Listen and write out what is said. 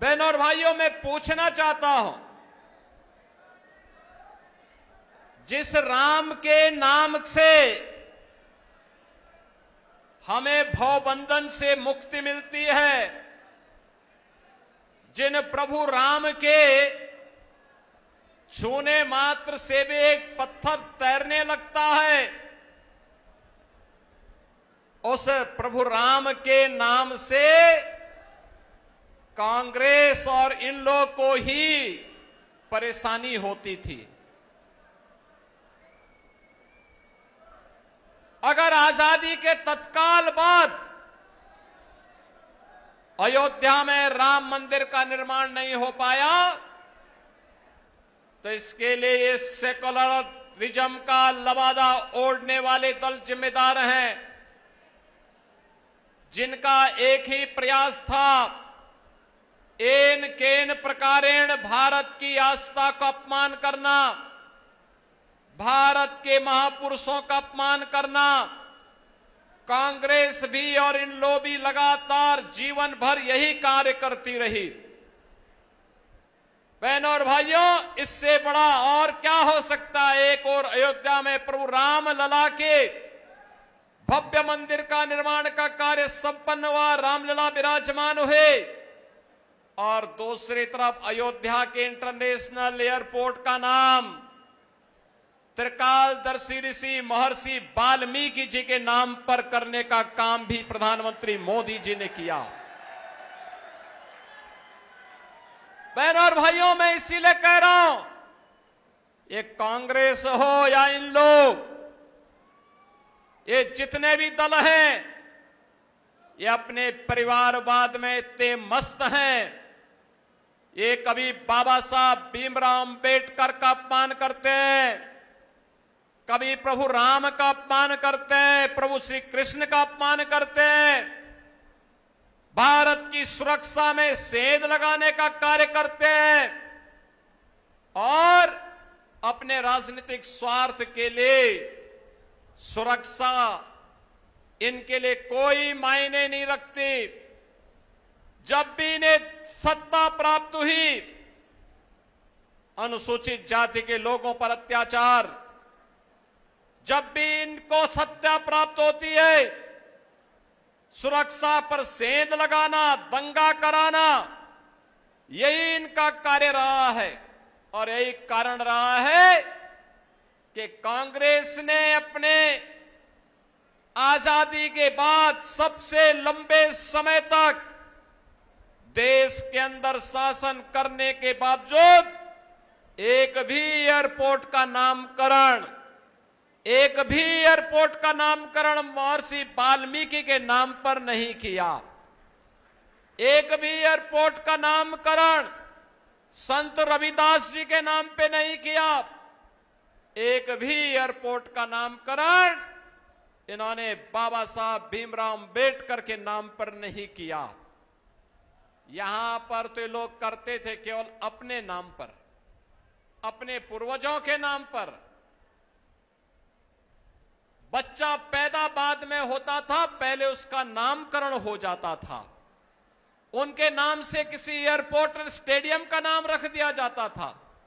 बहनों और भाइयों, मैं पूछना चाहता हूं, जिस राम के नाम से हमें भवबंधन से मुक्ति मिलती है, जिन प्रभु राम के छूने मात्र से भी एक पत्थर तैरने लगता है, उस प्रभु राम के नाम से कांग्रेस और इन लोगों को ही परेशानी होती थी। अगर आजादी के तत्काल बाद अयोध्या में राम मंदिर का निर्माण नहीं हो पाया, तो इसके लिए ये सेकुलरिज्म का लबादा ओढ़ने वाले दल जिम्मेदार हैं, जिनका एक ही प्रयास था, एन केन प्रकारेण भारत की आस्था को अपमान करना, भारत के महापुरुषों का अपमान करना। कांग्रेस भी और इन लोग भी लगातार जीवन भर यही कार्य करती रही। बहनों और भाइयों, इससे बड़ा और क्या हो सकता है? एक और अयोध्या में प्रभु राम लला के भव्य मंदिर का निर्माण का कार्य संपन्न हुआ, रामलला विराजमान हुए, और दूसरी तरफ अयोध्या के इंटरनेशनल एयरपोर्ट का नाम त्रिकालदर्शी ऋषि महर्षि वाल्मीकि जी के नाम पर करने का काम भी प्रधानमंत्री मोदी जी ने किया। बहनों और भाइयों, मैं इसीलिए कह रहा हूं, ये कांग्रेस हो या इन लोग, ये जितने भी दल हैं, ये अपने परिवारवाद में इतने मस्त हैं। ये कभी बाबा साहब भीमराव अंबेडकर का अपमान करते हैं, कभी प्रभु राम का अपमान करते हैं, प्रभु श्री कृष्ण का अपमान करते हैं, भारत की सुरक्षा में सेंध लगाने का कार्य करते हैं, और अपने राजनीतिक स्वार्थ के लिए सुरक्षा इनके लिए कोई मायने नहीं रखती। जब भी इन्हें सत्ता प्राप्त हुई, अनुसूचित जाति के लोगों पर अत्याचार, जब भी इनको सत्ता प्राप्त होती है, सुरक्षा पर सेंध लगाना, दंगा कराना, यही इनका कार्य रहा है। और यही कारण रहा है कि कांग्रेस ने अपने आजादी के बाद सबसे लंबे समय तक देश के अंदर शासन करने के बावजूद एक भी एयरपोर्ट का नामकरण महर्षि वाल्मीकि के नाम पर नहीं किया। एक भी एयरपोर्ट का नामकरण संत रविदास जी के नाम पे नहीं किया। एक भी एयरपोर्ट का नामकरण इन्होंने बाबा साहब भीमराव अंबेडकर के नाम पर नहीं किया। यहां पर तो लोग करते थे केवल अपने नाम पर, अपने पूर्वजों के नाम पर। बच्चा पैदा बाद में होता था, पहले उसका नामकरण हो जाता था, उनके नाम से किसी एयरपोर्ट स्टेडियम का नाम रख दिया जाता था।